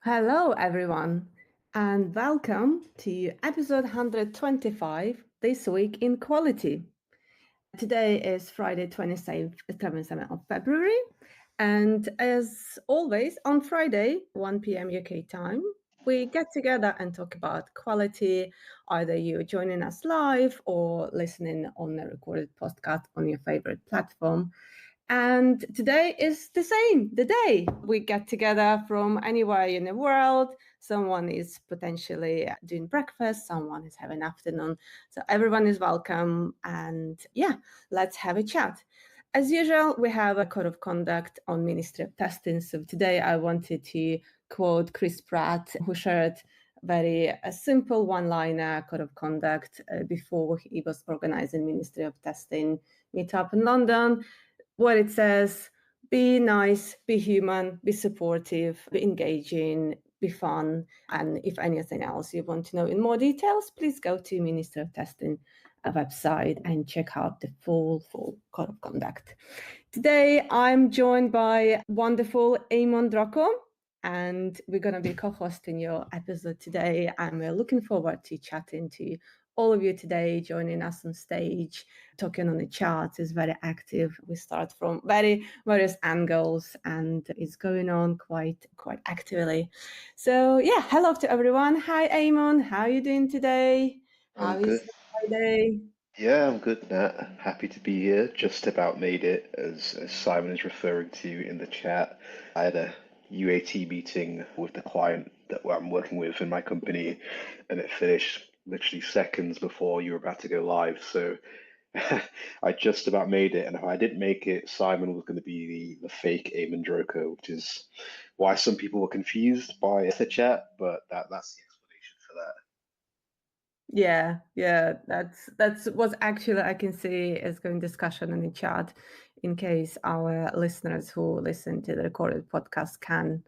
Hello, everyone, and welcome to episode 125 This Week in Quality. Today is Friday, 27th of February, and as always, on Friday, 1 p.m. UK time, we get together and talk about quality. Either you're joining us live or listening on a recorded podcast on your favorite platform. And today is the same, the day we get together from anywhere in the world. Someone is potentially doing breakfast, someone is having afternoon. So everyone is welcome. And yeah, let's have a chat. As usual, we have a code of conduct on Ministry of Testing. So today I wanted to quote Chris Pratt, who shared a simple one-liner code of conduct before he was organizing Ministry of Testing meetup in London. What it says: be nice, be human, be supportive, be engaging, be fun. And if anything else you want to know in more details, please go to Minister of Testing website and check out the full code of conduct. Today, I'm joined by wonderful Eamon Droko, and we're going to be co-hosting your episode today. And we're looking forward to chatting to all of you today, joining us on stage, talking on the chat. Is very active. We start from various angles, and it's going on quite actively. So yeah, hello to everyone. Hi, Eamon. How are you doing today? How I'm is good. the Friday? Yeah, I'm good, Nat. Happy to be here. Just about made it, as Simon is referring to in the chat. I had a UAT meeting with the client that I'm working with in my company, and it finished literally seconds before you were about to go live. So I just about made it, and if I didn't make it, Simon was going to be the fake Eamon Droko, which is why some people were confused by the chat, but that's the explanation for that. Yeah, that's what actually I can see is going discussion in the chat in case our listeners who listen to the recorded podcast can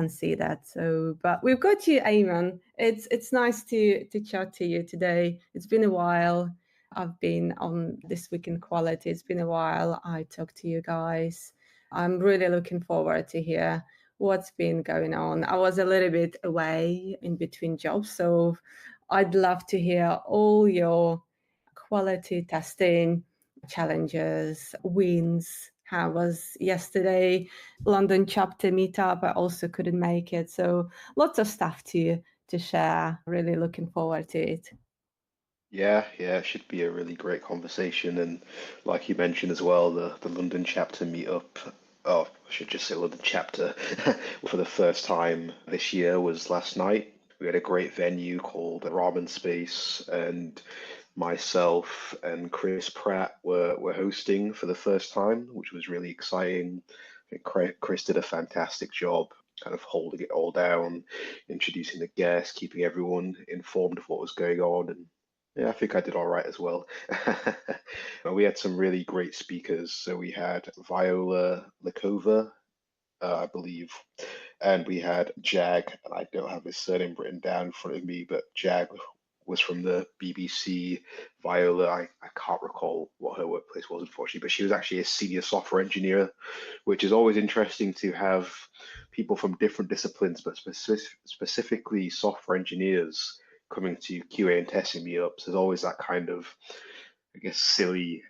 see that. So, but we've got you, Eamon. It's nice to chat to you today. It's been a while. I've been on This Week in Quality. It's been a while. I talked to you guys. I'm really looking forward to hear what's been going on. I was a little bit away in between jobs, so I'd love to hear all your quality testing challenges, wins. How was yesterday London chapter meetup? I also couldn't make it, so lots of stuff to share. Really looking forward to it. Yeah, it should be a really great conversation. And like you mentioned as well, the London chapter meetup, oh, I should just say London chapter, for the first time this year was last night. We had a great venue called Ramen Space, and myself and Chris Pratt were hosting for the first time, which was really exciting. I think Chris did a fantastic job kind of holding it all down, introducing the guests, keeping everyone informed of what was going on, and yeah, I think I did all right as well. We had some really great speakers. So we had Viola Likova, I believe, and we had Jag, and I don't have his surname written down in front of me, but Jag was from the BBC. Viola, I can't recall what her workplace was, unfortunately, but she was actually a senior software engineer, which is always interesting to have people from different disciplines, but specifically software engineers coming to QA and testing meetups. There's always that kind of, I guess, silly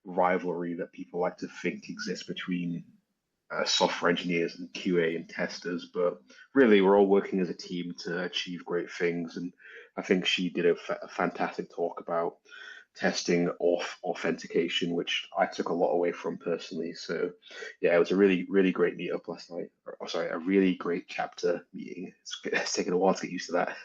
rivalry that people like to think exists between software engineers and QA and testers, but really we're all working as a team to achieve great things. And I think she did a fantastic talk about testing off authentication, which I took a lot away from personally. So yeah, it was a really great meetup last night. Or, sorry, a really great chapter meeting. It's taken a while to get used to that.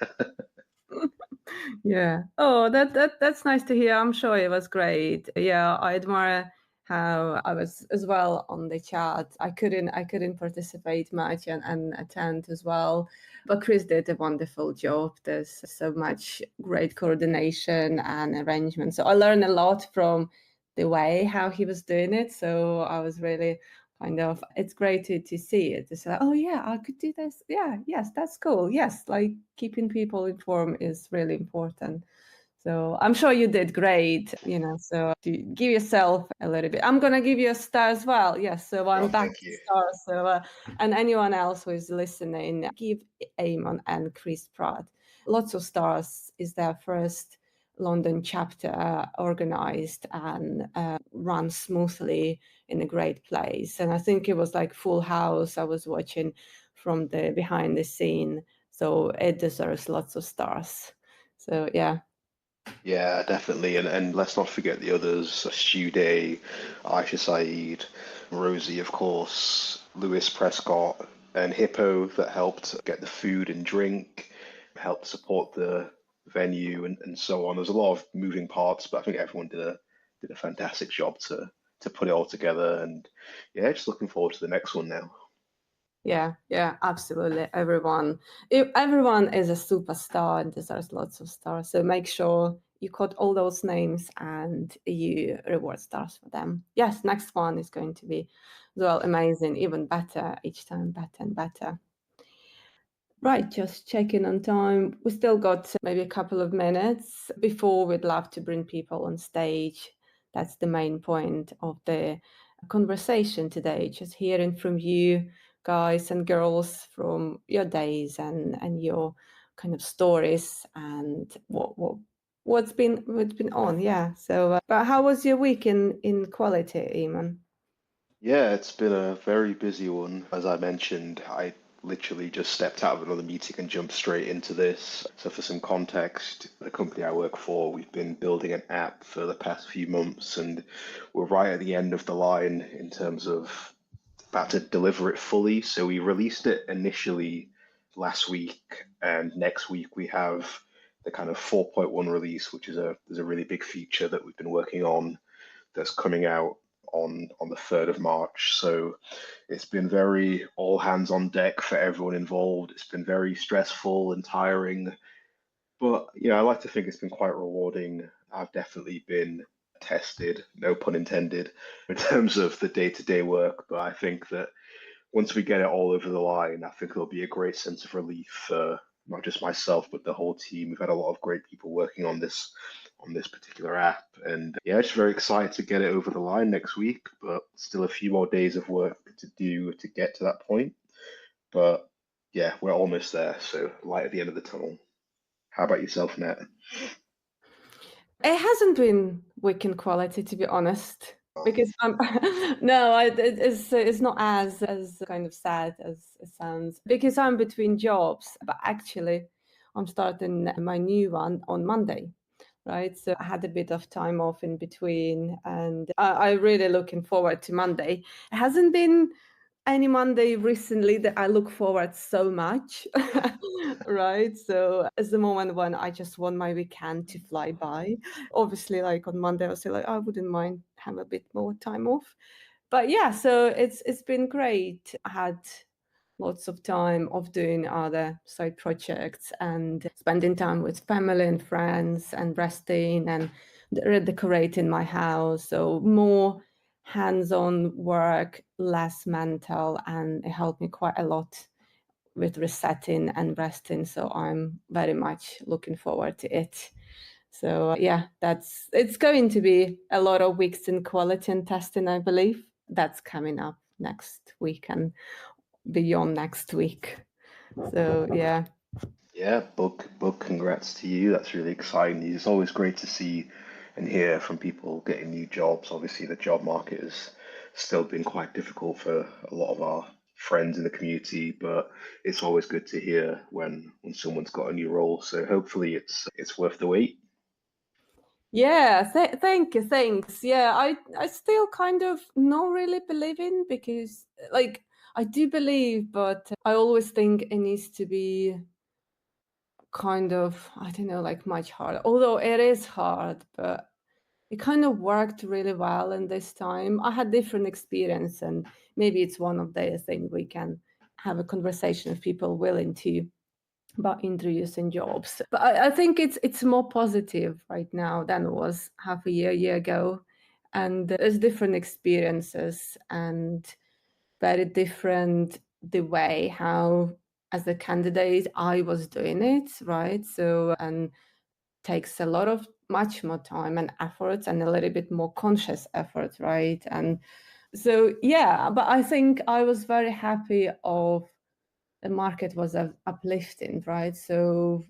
Yeah. Oh, that's nice to hear. I'm sure it was great. Yeah, I admire how I was as well on the chat. I couldn't participate much and attend as well. But Chris did a wonderful job. There's so much great coordination and arrangement. So I learned a lot from the way how he was doing it. So I was really kind of, it's great to see it. It's like, oh yeah, I could do this. Yeah, yes, that's cool. Yes, like keeping people informed is really important. So I'm sure you did great, so to give yourself a little bit. I'm going to give you a star as well. Yes, so I'm Oh, back thank to you. stars. So, and anyone else who is listening, give Eamon and Chris Pratt lots of stars. Is their first London chapter organized and run smoothly in a great place. And I think it was like full house. I was watching from the behind the scene. So it deserves lots of stars. So yeah. Yeah, definitely. And let's not forget the others, Stu Day, Aisha Saeed, Rosie, of course, Lewis Prescott, and Hippo that helped get the food and drink, helped support the venue and so on. There's a lot of moving parts, but I think everyone did a fantastic job to put it all together. And yeah, just looking forward to the next one now. Yeah, absolutely. Everyone is a superstar and deserves lots of stars. So make sure you quote all those names and you reward stars for them. Yes, next one is going to be as well amazing, even better each time, better and better. Right, just checking on time. We still got maybe a couple of minutes before we'd love to bring people on stage. That's the main point of the conversation today, just hearing from you guys and girls from your days and your kind of stories and what's been on. Yeah. So, but how was your week in quality, Eamon? Yeah, it's been a very busy one. As I mentioned, I literally just stepped out of another meeting and jumped straight into this. So, for some context, the company I work for, we've been building an app for the past few months, and we're right at the end of the line in terms of about to deliver it fully. So, we released it initially last week, and next week we have the kind of 4.1 release, which is a really big feature that we've been working on that's coming out on the 3rd of March. So it's been very all hands on deck for everyone involved. It's been very stressful and tiring, but I like to think it's been quite rewarding. I've definitely been tested, no pun intended, in terms of the day-to-day work, but I think that once we get it all over the line, I think there'll be a great sense of relief for not just myself, but the whole team. We've had a lot of great people working on this particular app, and yeah, just very excited to get it over the line next week. But still a few more days of work to do to get to that point. But yeah, we're almost there. So light at the end of the tunnel. How about yourself, Nat? It hasn't been weekend quality, to be honest, Oh, because no, it's not as kind of sad as it sounds because I'm between jobs, but actually, I'm starting my new one on Monday, right? So I had a bit of time off in between, and I really looking forward to Monday. It hasn't been any Monday recently that I look forward so much, right? So it's the moment when I just want my weekend to fly by. Obviously, like on Monday, I'll say like I wouldn't mind have a bit more time off. But yeah, so it's been great. I had lots of time of doing other side projects and spending time with family and friends and resting and redecorating my house. So more hands-on work, less mental, and it helped me quite a lot with resetting and resting. So I'm very much looking forward to it. So yeah, it's going to be a lot of weeks in quality and testing, I believe. That's coming up next week and beyond next week. So yeah. yeah, book. Congrats to you. That's really exciting. It's always great to see and hear from people getting new jobs. Obviously, the job market has still been quite difficult for a lot of our friends in the community, but it's always good to hear when someone's got a new role. So hopefully, it's worth the wait. Yeah, thank you, thanks. Yeah, I still kind of not really believing because like I do believe, but I always think it needs to be kind of, I don't know, like much harder. Although it is hard, but it kind of worked really well in this time. I had different experience, and maybe it's one of the things we can have a conversation with people willing to about introducing jobs. But I think it's more positive right now than it was half a year ago. And there's different experiences and very different the way how as a candidate I was doing it, right? So and takes much more time and efforts and a little bit more conscious effort, right? And so, yeah, but I think I was very happy of the market was uplifting, right? So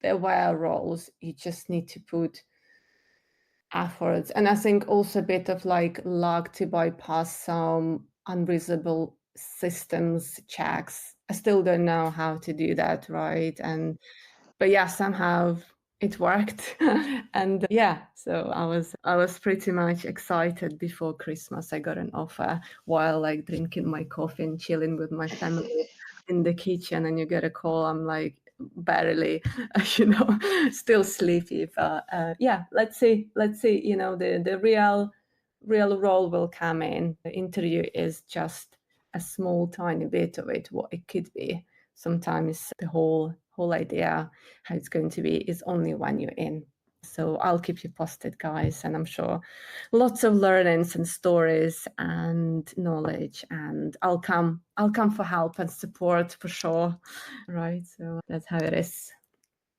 there were roles, you just need to put efforts. And I think also a bit of like luck to bypass some unreasonable systems checks. I still don't know how to do that, right? But yeah, somehow it worked. And yeah, so I was pretty much excited before Christmas. I got an offer while like drinking my coffee and chilling with my family in the kitchen, and you get a call. I'm like barely, still sleepy. But yeah, let's see. The real role will come in. The interview is just a small, tiny bit of it. What it could be. Sometimes the whole idea how it's going to be is only when you're in. So I'll keep you posted, guys, and I'm sure lots of learnings and stories and knowledge, and I'll come for help and support for sure. Right. So that's how it is.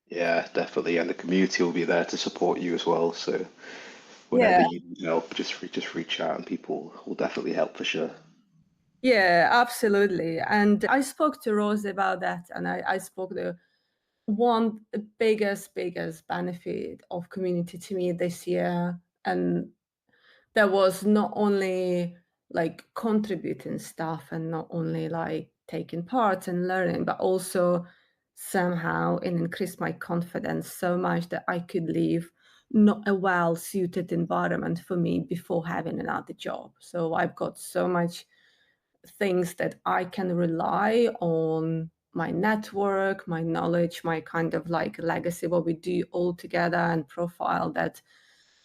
Yeah, definitely. And the community will be there to support you as well. So whenever you need help, just reach out and people will definitely help for sure. Yeah, absolutely. And I spoke to Rose about that, and I spoke the one biggest benefit of community to me this year, and there was not only like contributing stuff and not only like taking part and learning, but also somehow it increased my confidence so much that I could leave not a well-suited environment for me before having another job. So I've got so much things that I can rely on, my network, my knowledge, my kind of like legacy, what we do all together and profile, that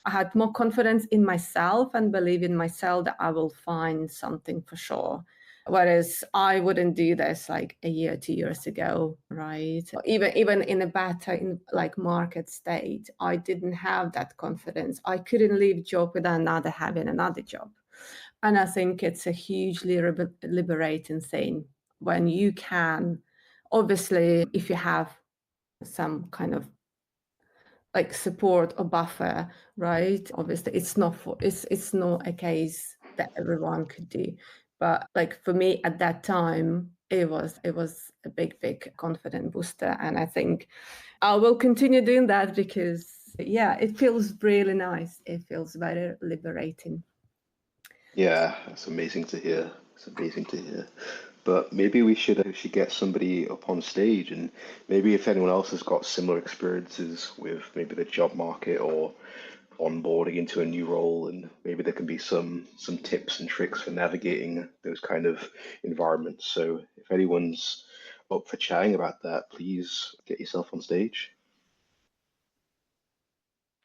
I had more confidence in myself and believe in myself that I will find something for sure. Whereas I wouldn't do this like a year, 2 years ago, right? Even in a better like market state, I didn't have that confidence. I couldn't leave job without having another job. And I think it's a hugely liberating thing when you can, obviously, if you have some kind of like support or buffer, right? Obviously, it's not a case that everyone could do. But like for me at that time, it was a big confident booster. And I think I will continue doing that because yeah, it feels really nice. It feels very liberating. Yeah, that's amazing to hear. It's amazing to hear. But maybe we should get somebody up on stage, and maybe if anyone else has got similar experiences with maybe the job market or onboarding into a new role, and maybe there can be some tips and tricks for navigating those kind of environments. So if anyone's up for chatting about that, please get yourself on stage.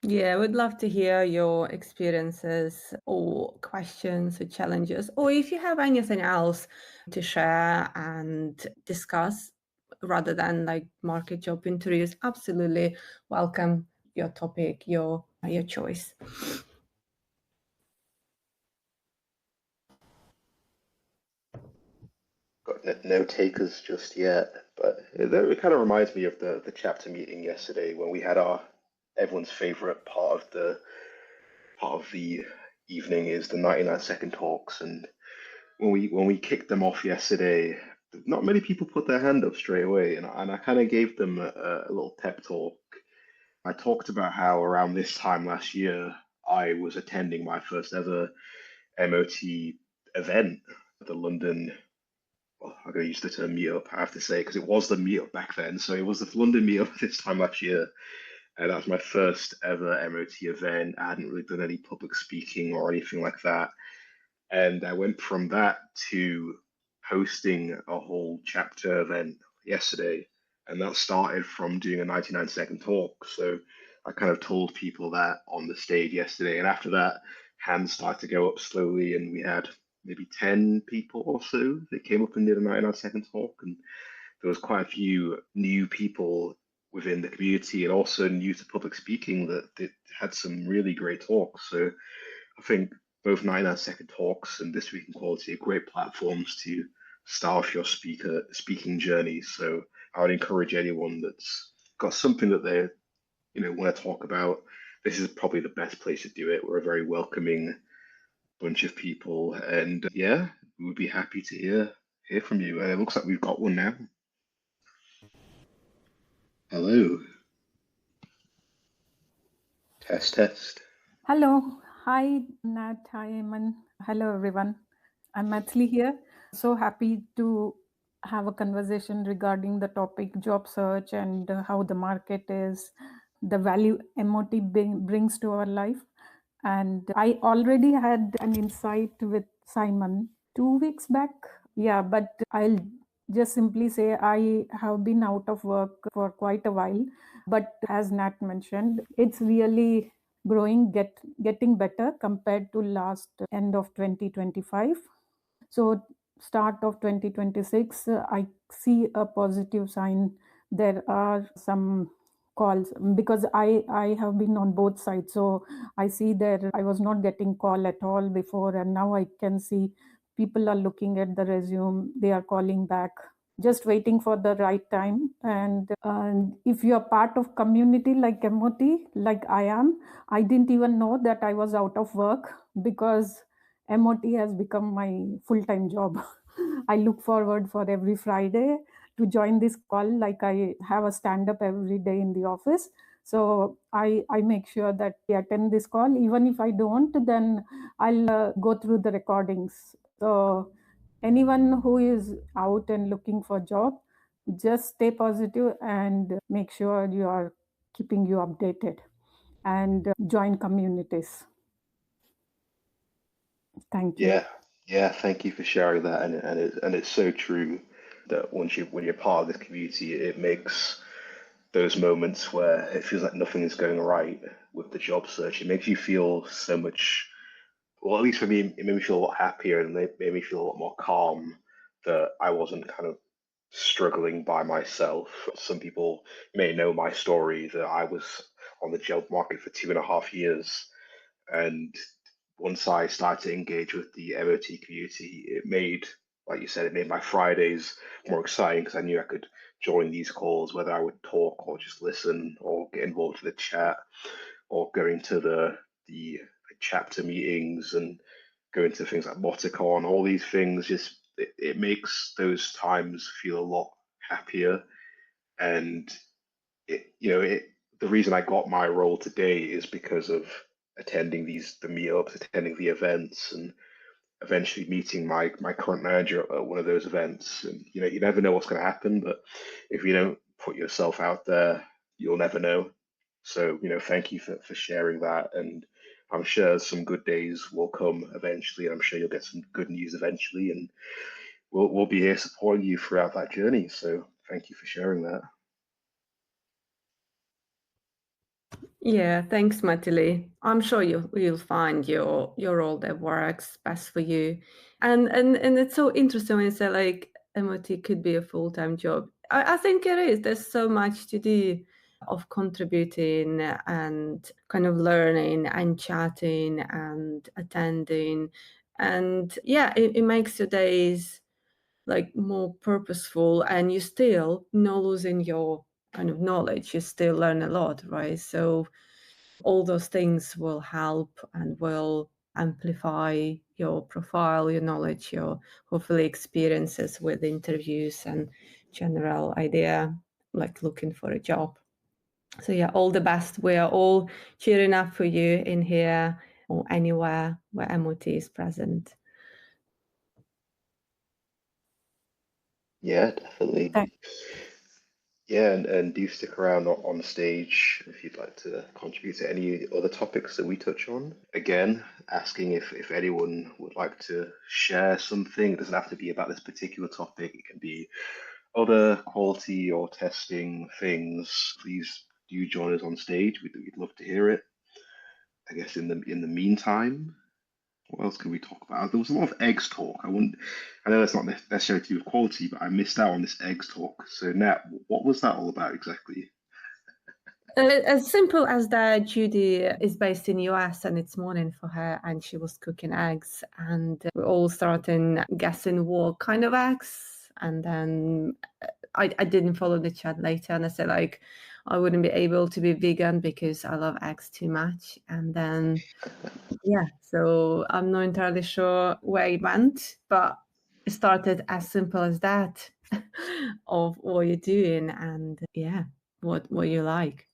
Yeah, I would love to hear your experiences or questions or challenges, or if you have anything else to share and discuss rather than like market job interviews. Absolutely welcome your topic, your choice. Got no takers just yet, but it kind of reminds me of the chapter meeting yesterday when we had our everyone's favorite part of the evening is the 99-second talks, and when we kicked them off yesterday, not many people put their hand up straight away, and I kind of gave them a little pep talk. I talked about how around this time last year I was attending my first ever MoT event, the London. Well, I'm going to use the term meetup, I have to say, because it was the meetup back then. So it was the London meetup this time last year, and that was my first ever MoT event. I hadn't really done any public speaking or anything like that. And I went from that to hosting a whole chapter event yesterday. And that started from doing a 99-second talk. So I kind of told people that on the stage yesterday. And after that, hands started to go up slowly. And we had maybe 10 people or so that came up and did a 99-second talk. And there was quite a few new people within the community and also new to public speaking that had some really great talks. So I think both 99-second talks and This Week in Quality are great platforms to start off your speaking journey. So I would encourage anyone that's got something that they're want to talk about, this is probably the best place to do it. We're a very welcoming bunch of people, and yeah, we would be happy to hear from you. It looks like we've got one now. Hello. Test, test. Hello. Hi, Nat. Hi, Eamon. Hello, everyone. I'm Nataliia here. So happy to have a conversation regarding the topic job search and how the market is, the value MoT brings to our life. And I already had an insight with Simon 2 weeks back. Yeah, but I'll just simply say I have been out of work for quite a while. But as Nat mentioned, it's really growing, getting better compared to last end of 2025. So start of 2026, I see a positive sign. There are some calls because I have been on both sides. So I see that I was not getting call at all before, and now I can see people are looking at the resume, they are calling back, just waiting for the right time. And if you are part of community like MoT, like I am, I didn't even know that I was out of work because MoT has become my full-time job. I look forward for every Friday to join this call, like I have a stand-up every day in the office. So I make sure that I attend this call. Even if I don't, then I'll go through the recordings. So anyone who is out and looking for a job, just stay positive and make sure you are keeping you updated and join communities. Thank you. Yeah. Thank you for sharing that, and it's so true that when you're part of this community, it makes those moments where it feels like nothing is going right with the job search. It makes you feel so much. Well, at least for me, it made me feel a lot happier, and it made me feel a lot more calm that I wasn't kind of struggling by myself. Some people may know my story that I was on the job market for 2.5 years, and once I started to engage with the MoT community, it made, like you said, it made my Fridays more exciting because I knew I could join these calls, whether I would talk or just listen or get involved in the chat or go into the chapter meetings and go into things like Moticon. All these things just it makes those times feel a lot happier. And it the reason I got my role today is because of attending the meetups, attending the events, and eventually meeting my current manager at one of those events. And you never know what's going to happen, but if you don't put yourself out there, you'll never know. So thank you for sharing that, and I'm sure some good days will come eventually, and I'm sure you'll get some good news eventually, and we'll be here supporting you throughout that journey. So thank you for sharing that. Yeah, thanks, Nataliia. I'm sure you'll find your role that works best for you. And it's so interesting when you say like MoT could be a full-time job. I think it is. There's so much to do of contributing and kind of learning and chatting and attending. And yeah, it makes your days like more purposeful, and you still not losing your kind of knowledge. You still learn a lot, right? So all those things will help and will amplify your profile, your knowledge, your hopefully experiences with interviews and general idea, like looking for a job. So yeah, all the best. We are all cheering up for you in here or anywhere where MoT is present. Yeah, definitely. Thank Yeah, and do stick around on stage if you'd like to contribute to any other topics that we touch on. Again, asking if anyone would like to share something. It doesn't have to be about this particular topic. It can be other quality or testing things. Please do join us on stage. We'd love to hear it. I guess in the meantime, what else can we talk about? There was a lot of eggs talk. I know that's not necessarily to do with quality, but I missed out on this eggs talk. So Nat, what was that all about exactly? As simple as that, Judy is based in US and it's morning for her, and she was cooking eggs, and we're all starting guessing what kind of eggs. And then I didn't follow the chat later, and I said like I wouldn't be able to be vegan because I love eggs too much. And then so I'm not entirely sure where it went, but it started as simple as that of what you're doing and what you like.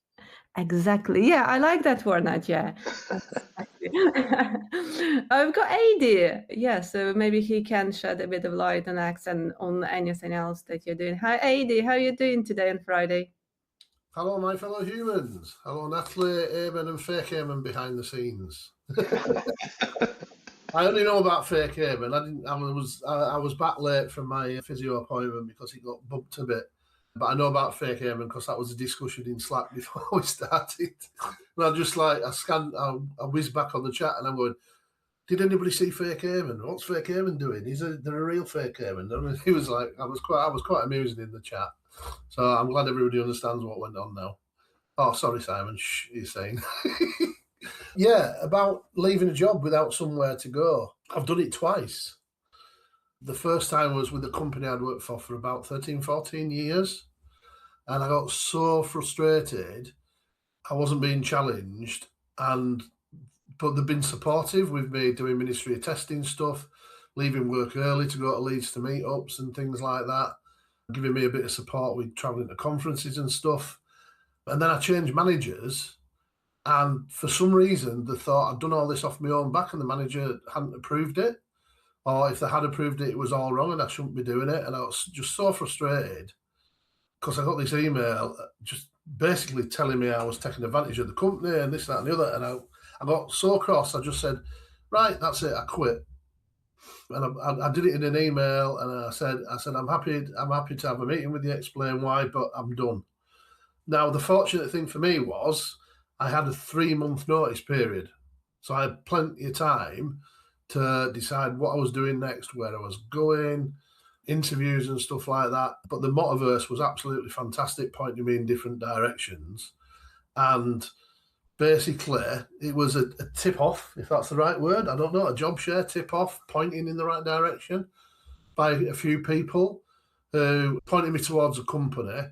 Exactly. Yeah, I like that word, Nadia. I've got AD. Yeah, so maybe he can shed a bit of light on X and on anything else that you're doing. Hi, AD. How are you doing today on Friday? Hello, my fellow humans. Hello, Nataliia, Eamon, and fake Eamon behind the scenes. I only know about fake Eamon. I was back late from my physio appointment because he got bumped a bit. But I know about fake Eamon because that was a discussion in Slack before we started. And I just like I whizzed back on the chat and I'm going, did anybody see fake Eamon? What's fake Eamon doing? They're a real fake Eamon. And he was like, I was quite amusing in the chat. So I'm glad everybody understands what went on now. Oh, sorry, Simon. Shh, he's saying. Yeah, about leaving a job without somewhere to go. I've done it twice. The first time was with a company I'd worked for about 13, 14 years. And I got so frustrated. I wasn't being challenged. But they've been supportive with me doing Ministry of Testing stuff, leaving work early to go to Leeds to meetups and things like that, giving me a bit of support with travelling to conferences and stuff. And then I changed managers. And for some reason, they thought I'd done all this off my own back and the manager hadn't approved it. Or if they had approved it, it was all wrong and I shouldn't be doing it. And I was just so frustrated because I got this email just basically telling me I was taking advantage of the company and this, that, and the other. And I got so cross, I just said, right, that's it, I quit. And I did it in an email and I said, I'm happy to have a meeting with you, explain why, but I'm done. Now, the fortunate thing for me was I had a 3-month notice period. So I had plenty of time to decide what I was doing next, where I was going, interviews and stuff like that. But the Motiverse was absolutely fantastic, pointing me in different directions. And basically, it was a tip-off, if that's the right word. I don't know, a job share tip-off, pointing in the right direction by a few people who pointed me towards a company.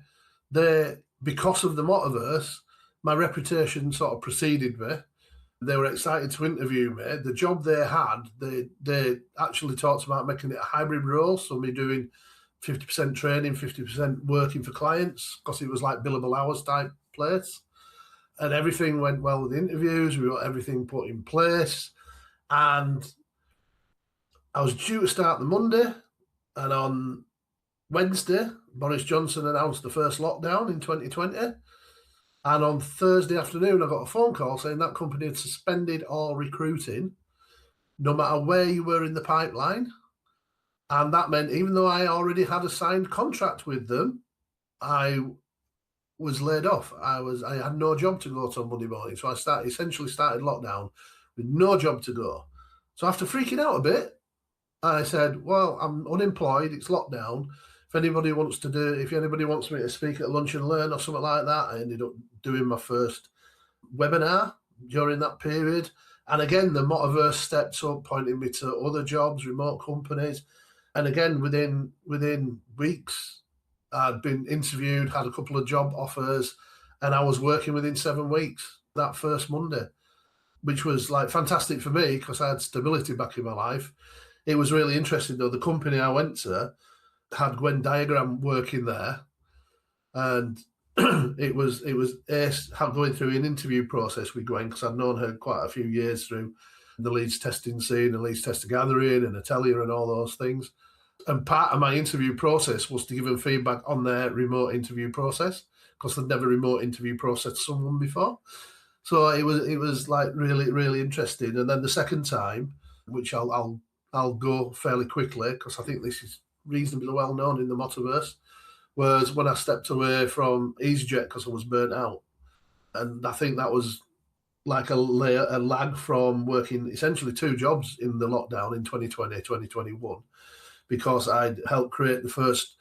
Because of the Motiverse, my reputation sort of preceded me. They were excited to interview me. The job they had, they actually talked about making it a hybrid role, so me doing 50% training, 50% working for clients, because it was like billable hours type place. And everything went well with the interviews. We got everything put in place. And I was due to start the Monday. And on Wednesday, Boris Johnson announced the first lockdown in 2020. And on Thursday afternoon, I got a phone call saying that company had suspended all recruiting, no matter where you were in the pipeline. And that meant even though I already had a signed contract with them, I was laid off. I had no job to go to on Monday morning. So I essentially started lockdown with no job to go. So after freaking out a bit, I said, well, I'm unemployed. It's lockdown. If anybody wants me to speak at Lunch and Learn or something like that, I ended up doing my first webinar during that period. And again, the Motiverse stepped up, pointing me to other jobs, remote companies. And again, within weeks, I'd been interviewed, had a couple of job offers, and I was working within 7 weeks that first Monday, which was like fantastic for me because I had stability back in my life. It was really interesting though. The company I went to had Gwen Diagram working there, and it was Ace going through an interview process with Gwen because I'd known her quite a few years through the Leeds testing scene and Leeds tester gathering and Nataliia and all those things. And part of my interview process was to give them feedback on their remote interview process because they'd never remote interview processed someone before. So it was like really, really interesting. And then the second time, which I'll go fairly quickly because I think this is reasonably well known in the Motiverse, was when I stepped away from EasyJet because I was burnt out. And I think that was like a lag from working essentially 2 jobs in the lockdown in 2020, 2021, because I'd helped create the first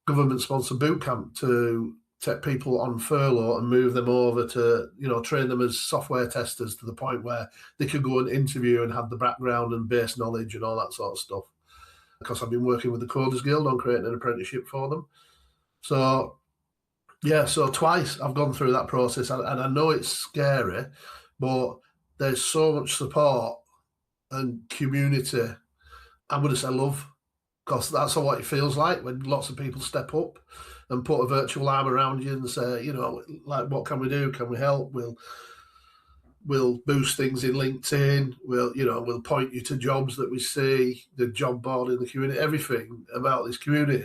government-sponsored boot camp to take people on furlough and move them over to, train them as software testers to the point where they could go and interview and have the background and base knowledge and all that sort of stuff. Because I've been working with the Coders Guild on creating an apprenticeship for them. So, yeah, so twice I've gone through that process, and I know it's scary, but there's so much support and community. I'm going to say love, because that's what it feels like when lots of people step up and put a virtual arm around you and say, you know, like, what can we do? Can we help? We'll boost things in LinkedIn. We'll point you to jobs that we see, the job board in the community. Everything about this community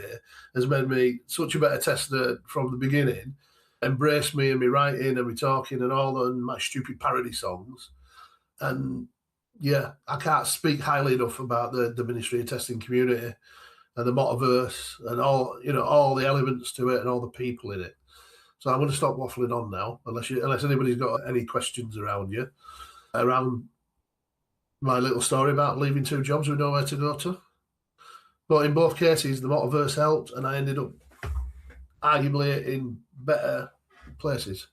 has made me such a better tester from the beginning. Embrace me and me writing and me talking and all and my stupid parody songs. And yeah, I can't speak highly enough about the Ministry of Testing community and the Motiverse and all the elements to it and all the people in it. So I'm going to stop waffling on now, unless anybody's got any questions around my little story about leaving two jobs with nowhere to go to. But in both cases, the Motiverse helped, and I ended up arguably in better places,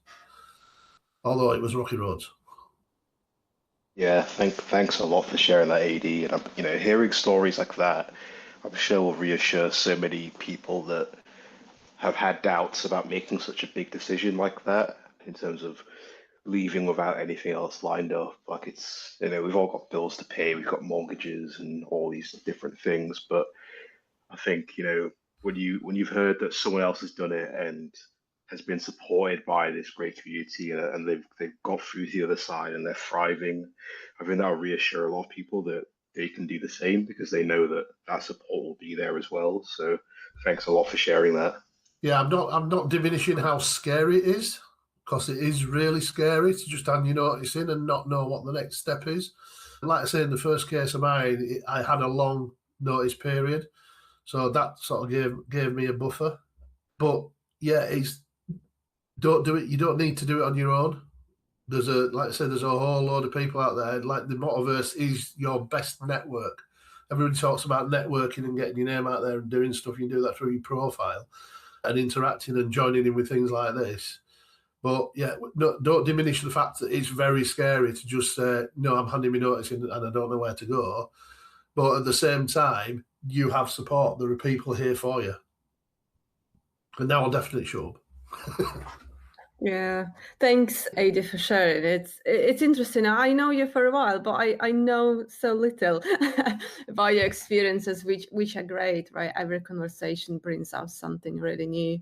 although it was rocky roads. Yeah, thanks a lot for sharing that, AD. And hearing stories like that, I'm sure will reassure so many people that have had doubts about making such a big decision like that in terms of leaving without anything else lined up. Like it's, we've all got bills to pay, we've got mortgages and all these different things. But I think, when you've heard that someone else has done it and has been supported by this great community and they've got through to the other side and they're thriving, I think that'll reassure a lot of people that they can do the same because they know that that support will be there as well. So thanks a lot for sharing that. Yeah, I'm not diminishing how scary it is, because it is really scary to just hand your notice in and not know what the next step is. Like I say, in the first case of mine, I had a long notice period, so that sort of gave me a buffer. But yeah, don't do it. You don't need to do it on your own. There's a whole load of people out there. Like the Motiverse is your best network. Everybody talks about networking and getting your name out there and doing stuff. You can do that through your profile and interacting and joining in with things like this. But yeah, don't diminish the fact that it's very scary to just say, no, I'm handing me notice in and I don't know where to go. But at the same time, you have support. There are people here for you. And now I'll definitely show up. Yeah, thanks, Ada, for sharing. It's interesting. I know you for a while, but I know so little about your experiences, which are great, right? Every conversation brings out something really new.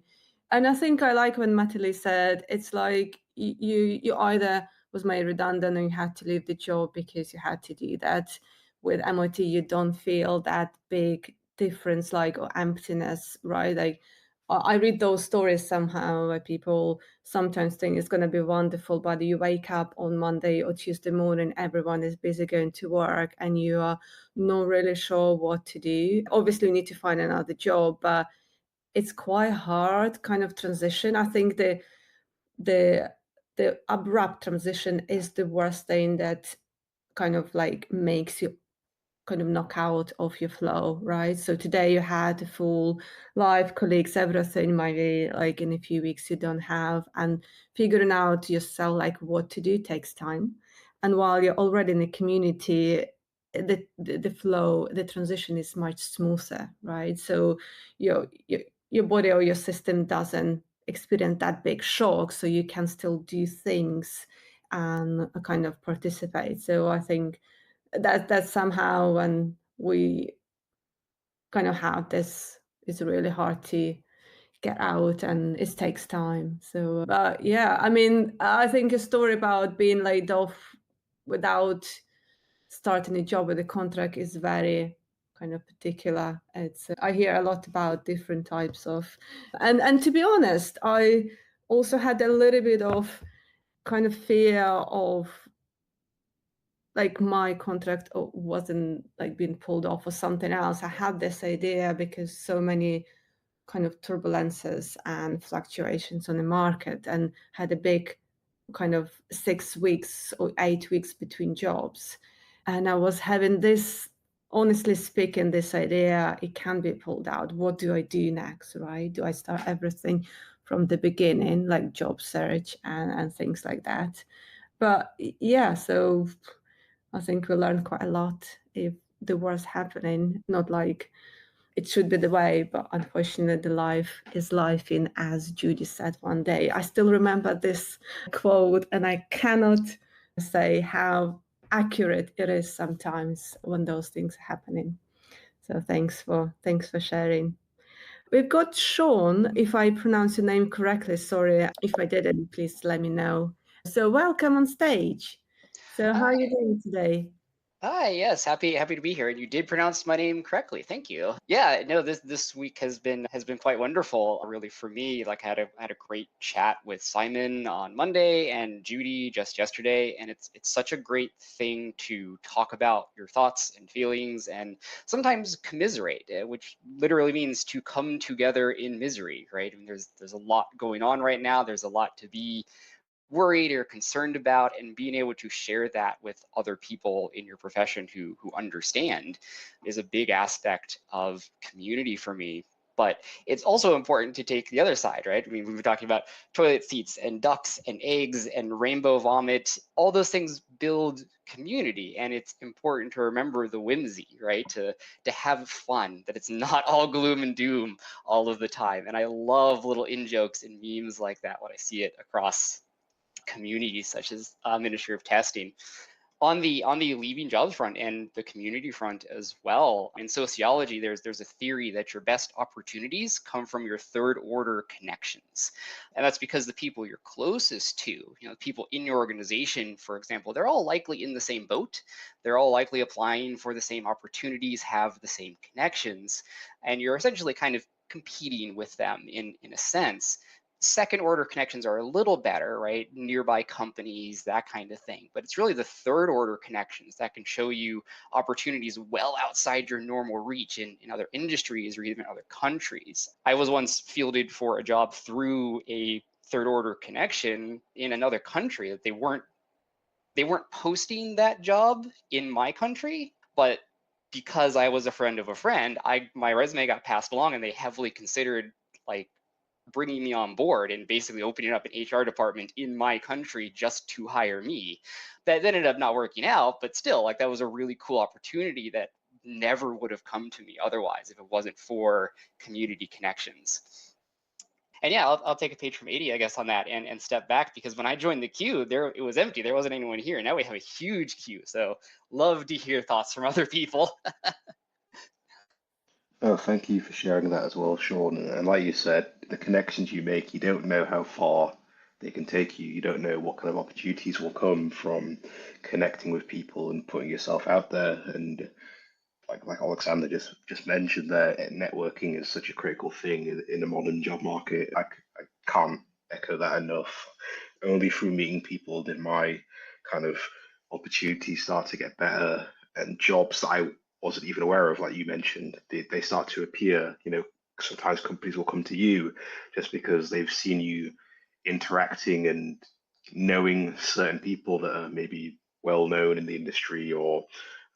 And I think I like when Nataliia said it's like you either was made redundant or you had to leave the job because you had to do that. With MoT, you don't feel that big difference, like, or emptiness, right? Like, I read those stories somehow where people sometimes think it's going to be wonderful, but you wake up on Monday or Tuesday morning, everyone is busy going to work and you are not really sure what to do. Obviously, you need to find another job, but it's quite hard kind of transition. I think the abrupt transition is the worst thing that kind of like makes you kind of knock out of your flow, right? So today you had a full life, colleagues, everything. Maybe like in a few weeks you don't have, and figuring out yourself like what to do takes time. And while you're already in the community, the flow, the transition is much smoother, right? So your body or your system doesn't experience that big shock, so you can still do things and kind of participate. So I think that somehow when we kind of have this, it's really hard to get out and it takes time. So but yeah, I mean, I think a story about being laid off without starting a job with a contract is very kind of particular. It's I hear a lot about different types of, and to be honest, I also had a little bit of kind of fear of like my contract wasn't like being pulled off or something else. I had this idea because so many kind of turbulences and fluctuations on the market, and had a big kind of 6 weeks or 8 weeks between jobs. And I was having this, honestly speaking, this idea, it can be pulled out. What do I do next, right? Do I start everything from the beginning, like job search and things like that? But yeah, so I think we learned quite a lot if the worst happening, not like it should be the way, but unfortunately life is life, in, as Judy said one day. I still remember this quote, and I cannot say how accurate it is sometimes when those things are happening. So thanks for sharing. We've got Sean, if I pronounce your name correctly. Sorry if I didn't, please let me know. So welcome on stage. So how are you doing today? Hi, yes, happy to be here. And you did pronounce my name correctly. Thank you. Yeah, no, this week has been quite wonderful, really, for me. Like I had a great chat with Simon on Monday and Judy just yesterday, and it's such a great thing to talk about your thoughts and feelings and sometimes commiserate, which literally means to come together in misery, right? I mean, there's a lot going on right now. There's a lot to be worried or concerned about, and being able to share that with other people in your profession who understand is a big aspect of community for me. But it's also important to take the other side, right? I mean, we've been talking about toilet seats and ducks and eggs and rainbow vomit. All those things build community, and it's important to remember the whimsy, right? To have fun, that it's not all gloom and doom all of the time. And I love little in-jokes and memes like that when I see it across communities such as Ministry of Testing. On the leaving jobs front and the community front as well, in sociology, there's a theory that your best opportunities come from your third order connections. And that's because the people you're closest to, the people in your organization, for example, they're all likely in the same boat. They're all likely applying for the same opportunities, have the same connections, and you're essentially kind of competing with them in a sense. Second order connections are a little better, right? Nearby companies, that kind of thing. But it's really the third order connections that can show you opportunities well outside your normal reach in other industries or even other countries. I was once fielded for a job through a third order connection in another country that they weren't posting that job in my country, but because I was a friend of a friend, my resume got passed along, and they heavily considered like bringing me on board and basically opening up an HR department in my country just to hire me. That ended up not working out, but still, like, that was a really cool opportunity that never would have come to me otherwise if it wasn't for community connections. And yeah, I'll take a page from 80, I guess, on that and step back, because when I joined the queue, it was empty. There wasn't anyone here. Now we have a huge queue. So love to hear thoughts from other people. Oh, thank you for sharing that as well, Sean. And like you said, the connections you make, you don't know how far they can take you. You don't know what kind of opportunities will come from connecting with people and putting yourself out there. And like Alexander just mentioned there, networking is such a critical thing in the modern job market. I can't echo that enough. Only through meeting people did my kind of opportunities start to get better, and jobs that I wasn't even aware of, like you mentioned, they start to appear. Sometimes companies will come to you just because they've seen you interacting and knowing certain people that are maybe well known in the industry or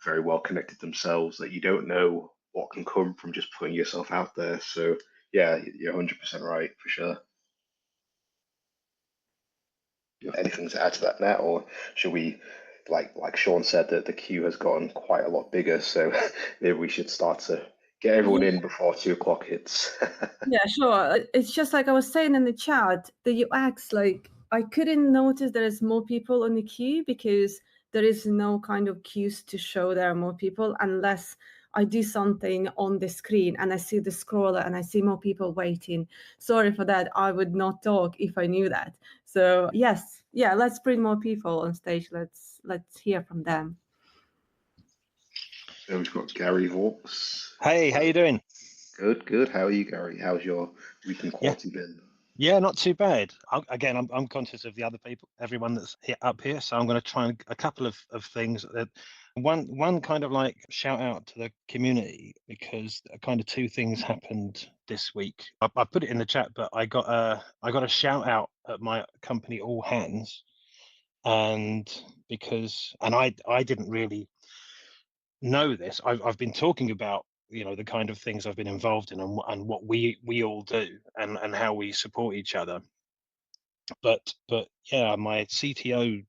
very well connected themselves, that you don't know what can come from just putting yourself out there. So yeah, you're 100% right for sure. Anything to add to that, Nat, or should we, like Sean said, that the queue has gotten quite a lot bigger, so maybe we should start to get everyone in before 2 o'clock hits. Yeah, sure. It's just like I was saying in the chat, the UX, like I couldn't notice there is more people on the queue because there is no kind of cues to show there are more people unless I do something on the screen and I see the scroller and I see more people waiting. Sorry for that. I would not talk if I knew that. So yes, yeah, let's bring more people on stage. Let's hear from them. So we've got Gary Hawks. Hey, how you doing? Good. How are you, Gary? How's your week in quality been? Yeah, not too bad. I'm conscious of the other people, everyone that's up here, so I'm going to try a couple of things. One kind of like shout out to the community, because kind of two things happened this week. I put it in the chat, but I got a shout out at my company, All Hands, and I didn't really know this. I've been talking about the kind of things I've been involved in and what we all do and how we support each other. But yeah, my CTO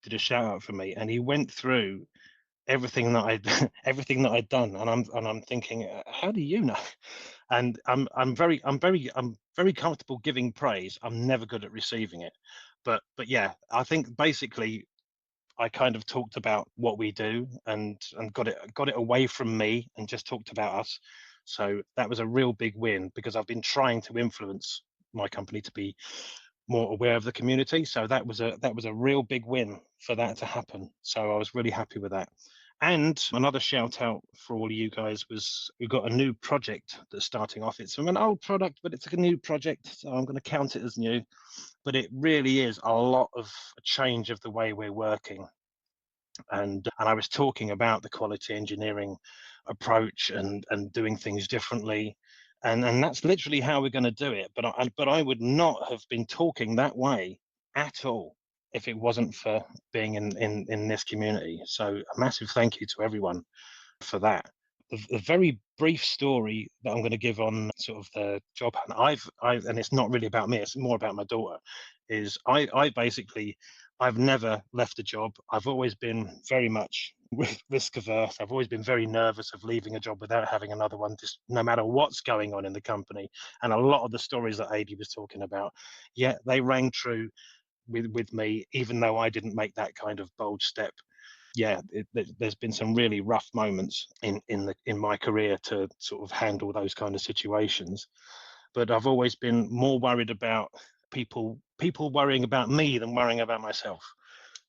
did a shout out for me, and he went through everything that everything that I'd done, and I'm thinking, how do you know? And I'm very comfortable giving praise. I'm never good at receiving it, but yeah, I think basically I kind of talked about what we do and got it away from me and just talked about us. So that was a real big win, because I've been trying to influence my company to be more aware of the community. So that was a real big win for that to happen. So I was really happy with that. And another shout out for all of you guys was, we've got a new project that's starting off. It's from an old product, but it's a new project, so I'm going to count it as new. But it really is a lot of a change of the way we're working. And I was talking about the quality engineering approach and doing things differently. And that's literally how we're going to do it. But I would not have been talking that way at all if it wasn't for being in this community. So a massive thank you to everyone for that. A very brief story that I'm going to give on sort of the job, and and it's not really about me, it's more about my daughter, is I've never left a job. I've always been very much risk averse. I've always been very nervous of leaving a job without having another one, just no matter what's going on in the company. And a lot of the stories that Adi was talking about, yeah, they rang true with me, even though I didn't make that kind of bold step. Yeah, there's been some really rough moments in my career to sort of handle those kind of situations, but I've always been more worried about people worrying about me than worrying about myself.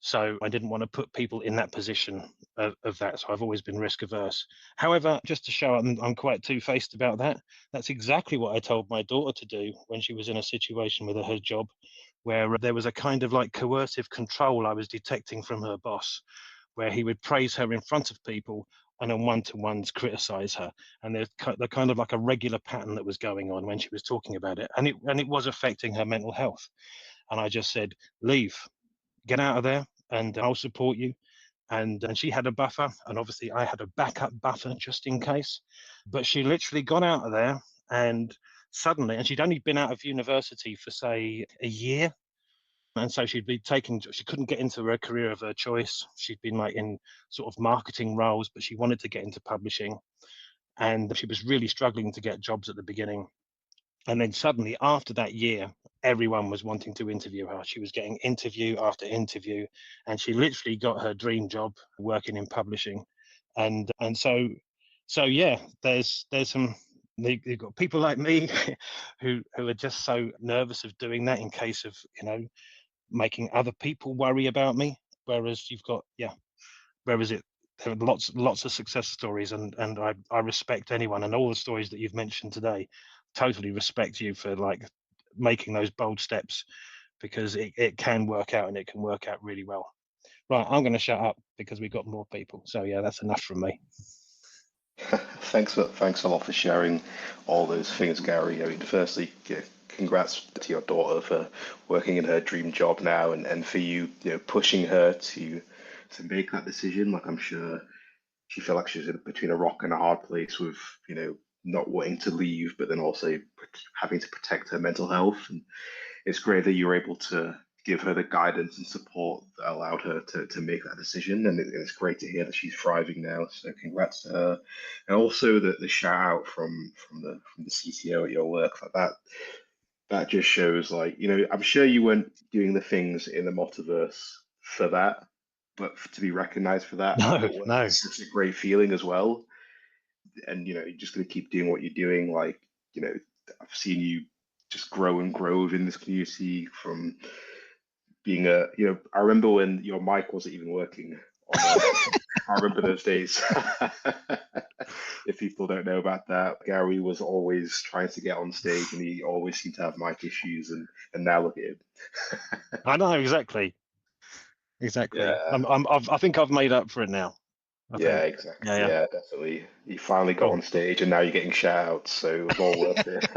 So I didn't want to put people in that position of that. So I've always been risk averse. However, just to show I'm quite two-faced about that, that's exactly what I told my daughter to do when she was in a situation with her job, where there was a kind of like coercive control I was detecting from her boss, where he would praise her in front of people and on one-to-ones criticize her. And there's kind of like a regular pattern that was going on when she was talking about it. And it was affecting her mental health. And I just said, leave, get out of there, and I'll support you. And she had a buffer, and obviously I had a backup buffer just in case. But she literally got out of there, and suddenly, and she'd only been out of university for say a year, and so she couldn't get into a career of her choice. She'd been like in sort of marketing roles, but she wanted to get into publishing, and she was really struggling to get jobs at the beginning. And then suddenly, after that year, everyone was wanting to interview her. She was getting interview after interview, and she literally got her dream job working in publishing. And so yeah, there's some, you've got people like me who are just so nervous of doing that in case of, making other people worry about me. Whereas there are lots of success stories, and I respect anyone, and all the stories that you've mentioned today, totally respect you for like making those bold steps, because it can work out, and it can work out really well. Right, I'm going to shut up because we've got more people. So yeah, that's enough from me. Thanks a lot for sharing all those things, Gary. I mean, firstly, congrats to your daughter for working in her dream job now, and for you, pushing her to make that decision. Like, I'm sure she felt like she was between a rock and a hard place with, not wanting to leave, but then also having to protect her mental health. And it's great that you were able to give her the guidance and support that allowed her to make that decision. And it's great to hear that she's thriving now. So congrats to her. And also the shout out from the CTO at your work, like that just shows, like, I'm sure you weren't doing the things in the Motiverse for that, but to be recognized for that No. is such a great feeling as well. And you're just going to keep doing what you're doing. Like, I've seen you just grow and grow within this community from being I remember when your mic wasn't even working I remember those days. If people don't know about that, Gary was always trying to get on stage, and he always seemed to have mic issues, and now look at him. I know, exactly. Yeah. I think I've made up for it now. Exactly. Yeah, definitely. You finally got on stage, and now you're getting shout outs, so it was all worth it.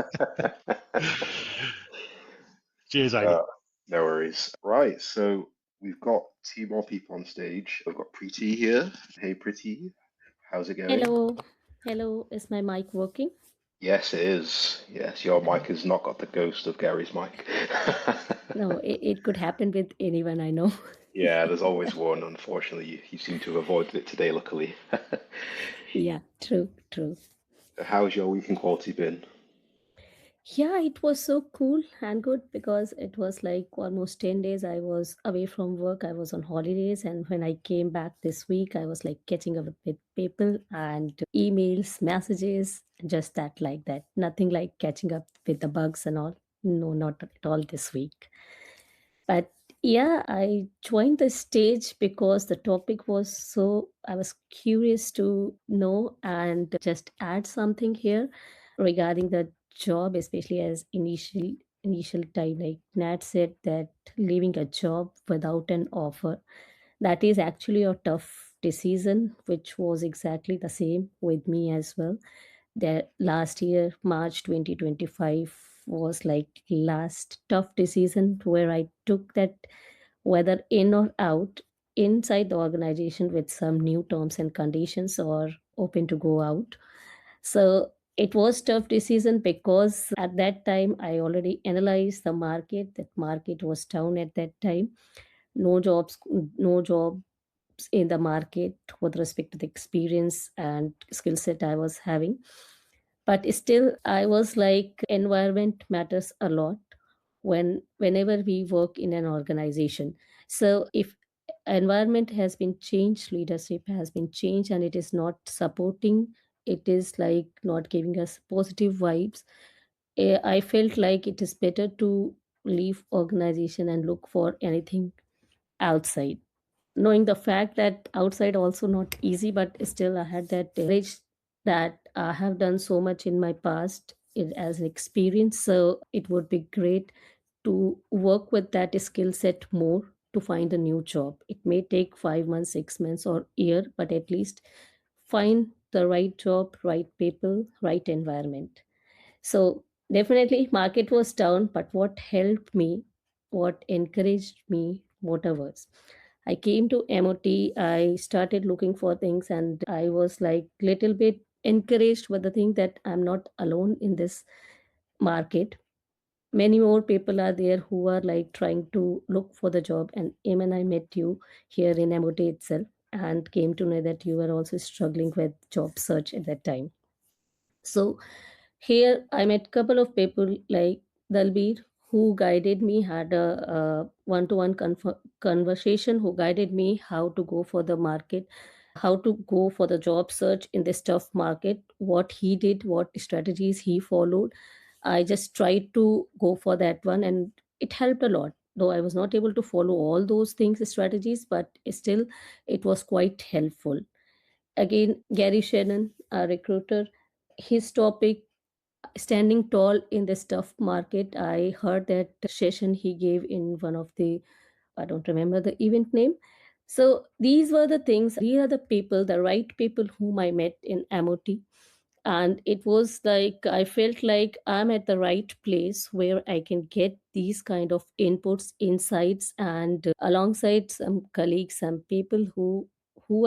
Cheers, Adi. No worries. Right, so we've got two more people on stage. We've got Preeti here. Hey, Preeti. How's it going? Hello. Is my mic working? Yes, it is. Yes, your mic has not got the ghost of Gary's mic. No, it could happen with anyone I know. Yeah, there's always one. Unfortunately, you seem to have avoided it today, luckily. Yeah, true, true. How's your week in quality been? Yeah, it was so cool and good because it was like almost 10 days I was away from work. I was on holidays. And when I came back this week, I was like catching up with people and emails, messages, just that, like that. Nothing like catching up with the bugs and all. No, not at all this week. But yeah, I joined the stage because the topic was so, I was curious to know and just add something here regarding the job, especially as initial time, like Nat said, that leaving a job without an offer, that is actually a tough decision, which was exactly the same with me as well. That last year, March 2025, was like last tough decision where I took that, whether in or out, inside the organization with some new terms and conditions or open to go out. So it was tough decision because at that time I already analyzed the market. That market was down at that time. No jobs, no jobs in the market with respect to the experience and skill set I was having. But still, I was like, environment matters a lot whenever we work in an organization. So if environment has been changed, leadership has been changed, and it is not supporting, it is like not giving us positive vibes, I felt like it is better to leave organization and look for anything outside, knowing the fact that outside also not easy, but still I had that courage that I have done so much in my past as an experience. So it would be great to work with that skill set more to find a new job. It may take 5 months, 6 months, or year, but at least find the right job, right people, right environment. So definitely market was down, but what helped me, what encouraged me, whatever. I came to MOT, I started looking for things, and I was like little bit encouraged with the thing that I'm not alone in this market. Many more people are there who are like trying to look for the job. And Eamon, I met you here in MOT itself and came to know that you were also struggling with job search at that time. So here I met couple of people like Dalbir, who guided me, had a one-to-one conversation, who guided me how to go for the market, how to go for the job search in this tough market, what he did, what strategies he followed. I just tried to go for that one, and it helped a lot. Though I was not able to follow all those things, strategies, but still it was quite helpful. Again, Gary Shannon, a recruiter, his topic, standing tall in this tough market. I heard that session he gave in one of the, I don't remember the event name. So these were the things. These are the people, the right people whom I met in MOT. And it was like I felt like I'm at the right place where I can get these kind of inputs, insights, and alongside some colleagues, some people who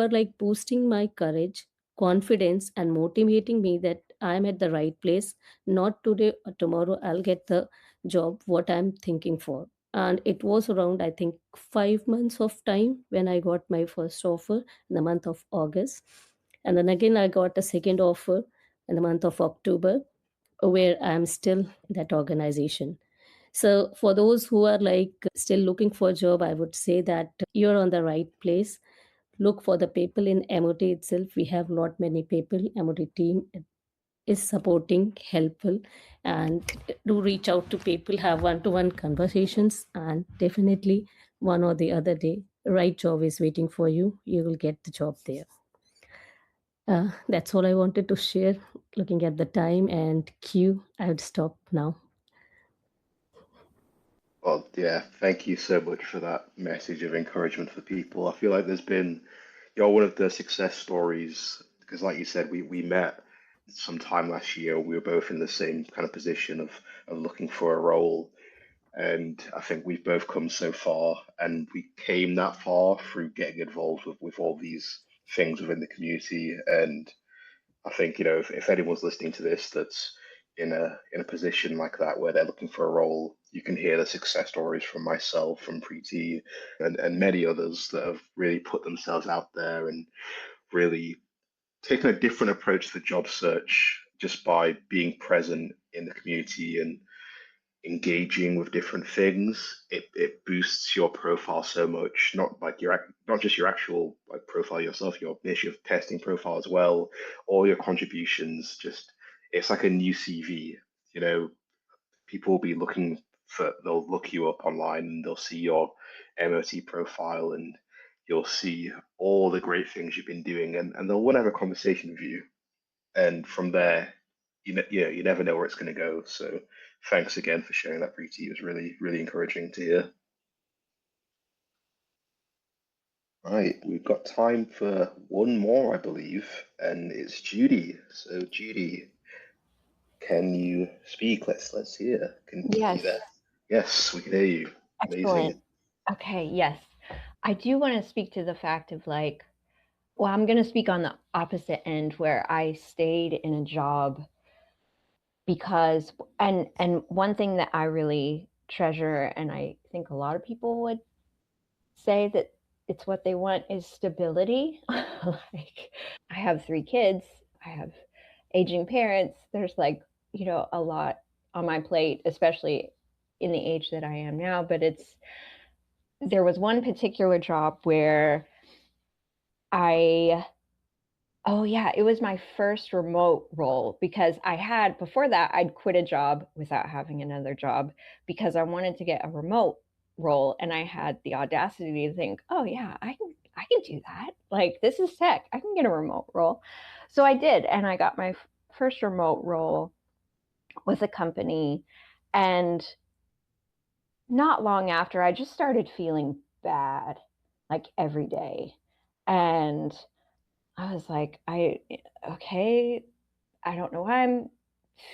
are like boosting my courage, confidence, and motivating me that I'm at the right place. Not today or tomorrow I'll get the job what I'm thinking for. And it was around, I think, 5 months of time when I got my first offer in the month of August. And then again I got a second offer in the month of October, where I'm still in that organization. So for those who are like still looking for a job, I would say that you're on the right place. Look for the people in MOT itself. We have lot many people. MOT team is supporting, helpful, and do reach out to people, have one-to-one conversations, and definitely one or the other day, right job is waiting for you. You will get the job there. That's all I wanted to share. Looking at the time and queue, I would stop now. Well, yeah, thank you so much for that message of encouragement for people. I feel like you're one of the success stories because, like you said, we met sometime last year. We were both in the same kind of position of looking for a role. And I think we've both come so far, and we came that far through getting involved with all these things within the community. And I think, if anyone's listening to this that's in a position like that where they're looking for a role, you can hear the success stories from myself, from Preeti, and many others that have really put themselves out there and really taken a different approach to the job search just by being present in the community and engaging with different things. It boosts your profile so much, not just your actual like profile yourself, your initiative testing profile as well, all your contributions. Just it's like a new CV. You know, people will be looking for, they'll look you up online and they'll see your MoT profile and you'll see all the great things you've been doing, and they'll want to have a conversation with you. And from there, you never know where it's going to go. So thanks again for sharing that, Preeti. It was really, really encouraging to hear. Right, we've got time for one more, I believe, and it's Judy. So Judy, can you speak? Let's hear. Can you Yes. there? Yes, we can hear you. Amazing. Excellent. Okay, yes. I do want to speak to the fact of like, well, I'm going to speak on the opposite end where I stayed in a job because, and one thing that I really treasure, and I think a lot of people would say that it's what they want, is stability. Like, I have 3 kids, I have aging parents. There's like, you know, a lot on my plate, especially in the age that I am now. But there was one particular job where it was my first remote role, because before that, I'd quit a job without having another job because I wanted to get a remote role. And I had the audacity to think, oh yeah, I can do that. Like, this is tech. I can get a remote role. So I did. And I got my first remote role with a company. And not long after, I just started feeling bad, like every day. And I was like, okay, I don't know why I'm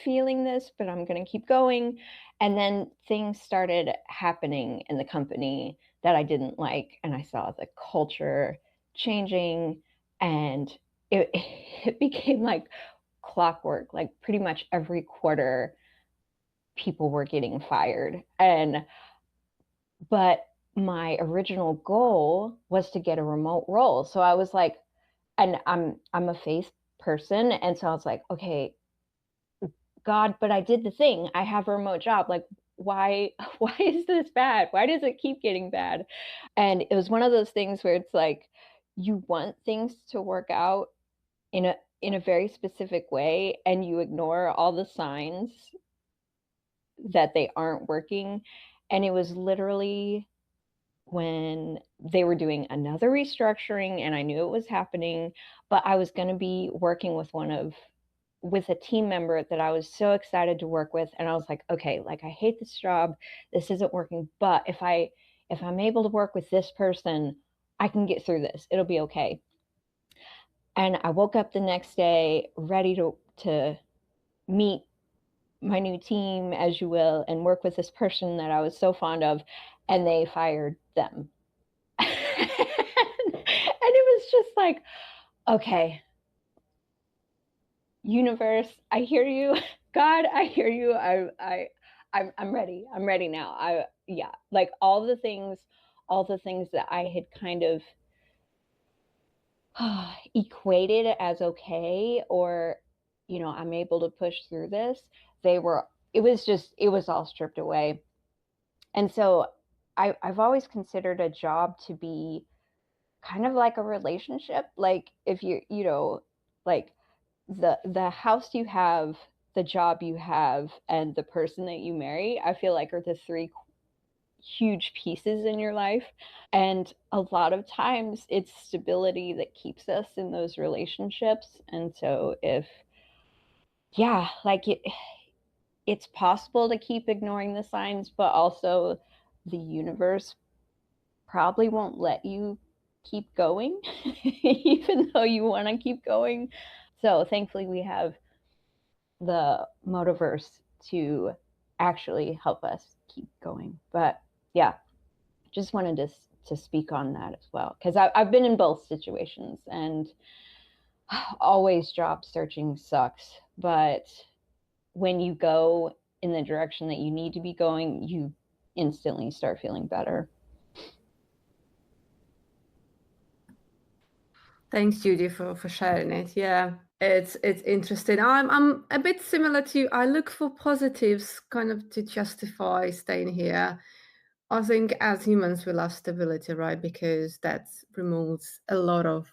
feeling this, but I'm going to keep going. And then things started happening in the company that I didn't like. And I saw the culture changing, and it became like clockwork. Like, pretty much every quarter, people were getting fired. But my original goal was to get a remote role. So I was like, and I'm a faith person. And so I was like, okay, God, but I did the thing. I have a remote job. Like, why is this bad? Why does it keep getting bad? And it was one of those things where it's like, you want things to work out in a very specific way, and you ignore all the signs that they aren't working. And it was literally when they were doing another restructuring, and I knew it was happening, but I was going to be working with a team member that I was so excited to work with. And I was like, okay, like, I hate this job. This isn't working. But if I'm able to work with this person, I can get through this. It'll be okay. And I woke up the next day ready to meet my new team, as you will, and work with this person that I was so fond of, and they fired them. And it was just like, okay, universe, I hear you. God, I hear you. I'm ready. I'm ready now. Like, all the things that I had kind of equated as okay, or, you know, I'm able to push through this. It was all stripped away. And so I've always considered a job to be kind of like a relationship. Like, if you know, like, the house you have, the job you have, and the person that you marry, I feel like are the 3 huge pieces in your life. And a lot of times it's stability that keeps us in those relationships. And so it's possible to keep ignoring the signs, but also the universe probably won't let you keep going, even though you want to keep going. So thankfully we have the motiverse to actually help us keep going. But yeah, just wanted to speak on that as well, because I've been in both situations, and always job searching sucks. But when you go in the direction that you need to be going, you instantly start feeling better. Thanks, Judy, for sharing it. Yeah, it's interesting. I'm a bit similar to you. I look for positives kind of to justify staying here. I think as humans we love stability, right? Because that removes a lot of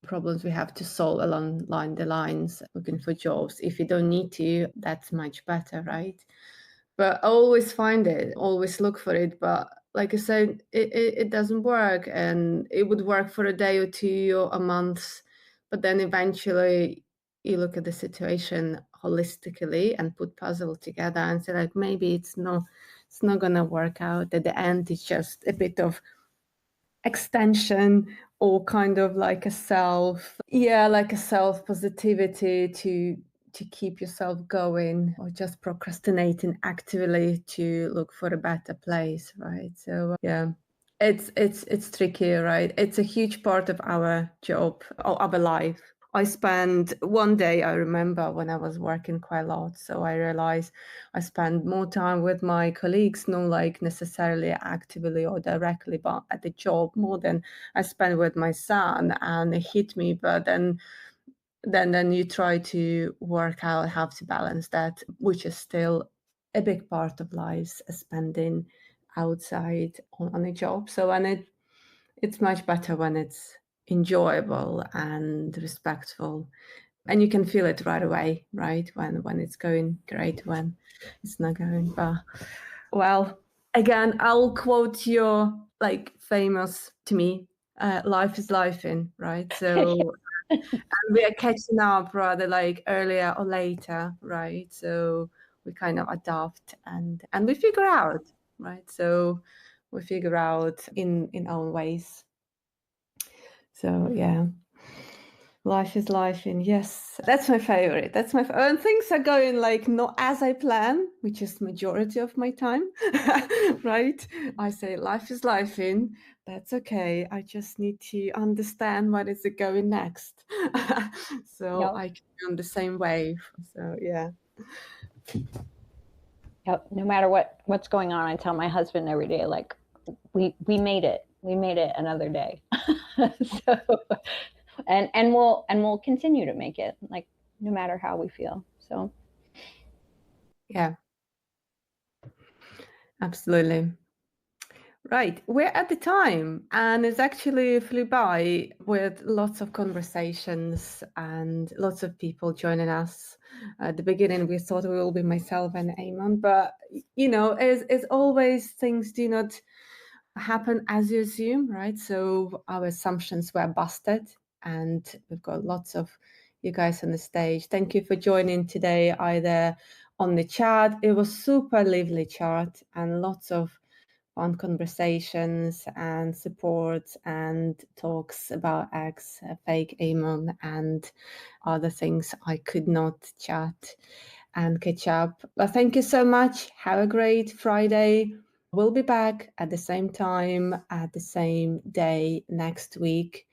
problems we have to solve along the lines looking for jobs. If you don't need to, that's much better, right? But I always find it, always look for it. But like I said, it doesn't work, and it would work for a day or two or a month, but then eventually you look at the situation holistically and put puzzle together and say like maybe it's not gonna work out. At the end, it's just a bit of extension or kind of like a self positivity to keep yourself going, or just procrastinating actively to look for a better place, right? So yeah, it's tricky, right? It's a huge part of our job or our life. I spent one day, I remember when I was working quite a lot, so I realized I spend more time with my colleagues, not like necessarily actively or directly, but at the job more than I spend with my son, and it hit me. But then you try to work out how to balance that, which is still a big part of life, spending outside on a job. So, and it's much better when it's enjoyable and respectful, and you can feel it right away, right? When it's going great, when it's not going. But well, again, I'll quote your like famous to me, life is life in, right? So and we are catching up rather like earlier or later, right? So we kind of adapt and we figure out, right? So we figure out in our ways. So yeah, life is life in, yes, that's my favorite. That's my and things are going like not as I plan, which is majority of my time. Right, I say life is life in, that's okay, I just need to understand what is it going next. So Yep. I can be on the same wave. So yeah. Yep. No matter what's going on, I tell my husband every day, like, we made it. We made it another day. So, and we'll continue to make it, like, no matter how we feel. So Yeah, absolutely. Right, we're at the time, and it's actually flew by with lots of conversations and lots of people joining us. At the beginning, we thought it will be myself and Eamon, but you know, as always, things do not happen as you assume, right? So our assumptions were busted, and we've got lots of you guys on the stage. Thank you for joining today, either on the chat. It was super lively chat and lots of fun conversations and support and talks about eggs, fake Eamon, and other things I could not chat and catch up. But thank you so much. Have a great Friday. We'll be back at the same time, at the same day next week.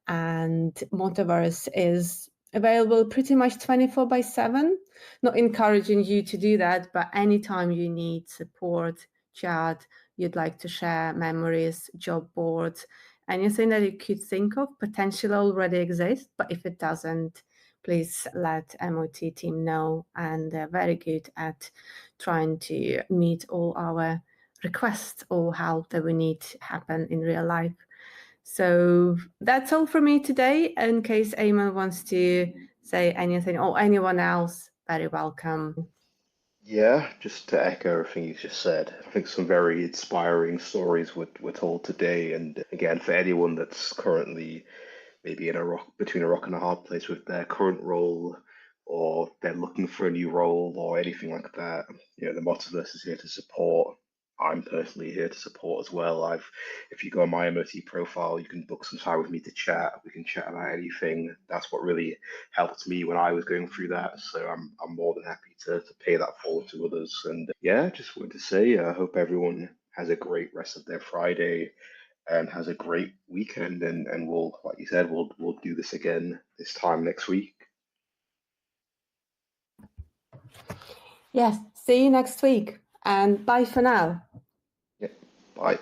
And Motiverse is available pretty much 24/7. Not encouraging you to do that, but anytime you need support, chat, you'd like to share memories, job boards, anything that you could think of potentially already exists. But if it doesn't, please let MoT team know. And they're very good at trying to meet all our requests or help that we need happen in real life. So that's all from me today. In case Eamon wants to say anything, or anyone else, very welcome. Yeah, just to echo everything you just said, I think some very inspiring stories were told today. And again, for anyone that's currently maybe between a rock and a hard place with their current role, or they're looking for a new role or anything like that, you know, the Motiverse is here to support. I'm personally here to support as well. If you go on my MoT profile, you can book some time with me to chat. We can chat about anything. That's what really helped me when I was going through that. So I'm more than happy to pay that forward to others. And yeah, just wanted to say, I hope everyone has a great rest of their Friday and has a great weekend. And we'll, like you said, we'll do this again this time next week. Yes. See you next week, and bye for now. Yeah, bye.